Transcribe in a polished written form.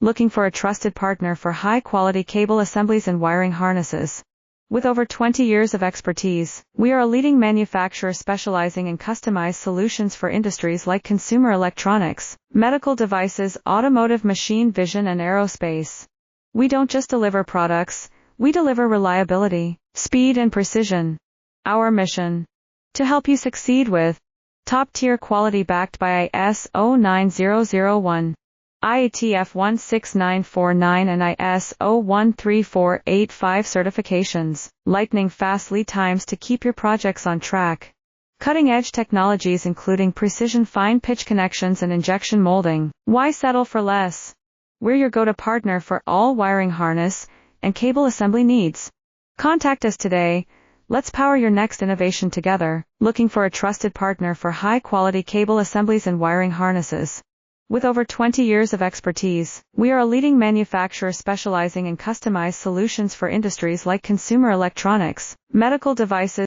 Looking for a trusted partner for high-quality cable assemblies and wiring harnesses? With over 20 years of expertise, we are a leading manufacturer specializing in customized solutions for industries like consumer electronics, medical devices, automotive, machine vision, and aerospace. We don't just deliver products, we deliver reliability, speed, and precision. Our mission: to help you succeed with top-tier quality backed by ISO 9001, IATF 16949 and ISO 13485 certifications, lightning-fast lead times to keep your projects on track. Cutting-edge technologies including precision fine-pitch connections and injection molding. Why settle for less? We're your go-to partner for all wiring harness and cable assembly needs. Contact us today. Let's power your next innovation together. Looking for a trusted partner for high-quality cable assemblies and wiring harnesses? With over 20 years of expertise, we are a leading manufacturer specializing in customized solutions for industries like consumer electronics, medical devices,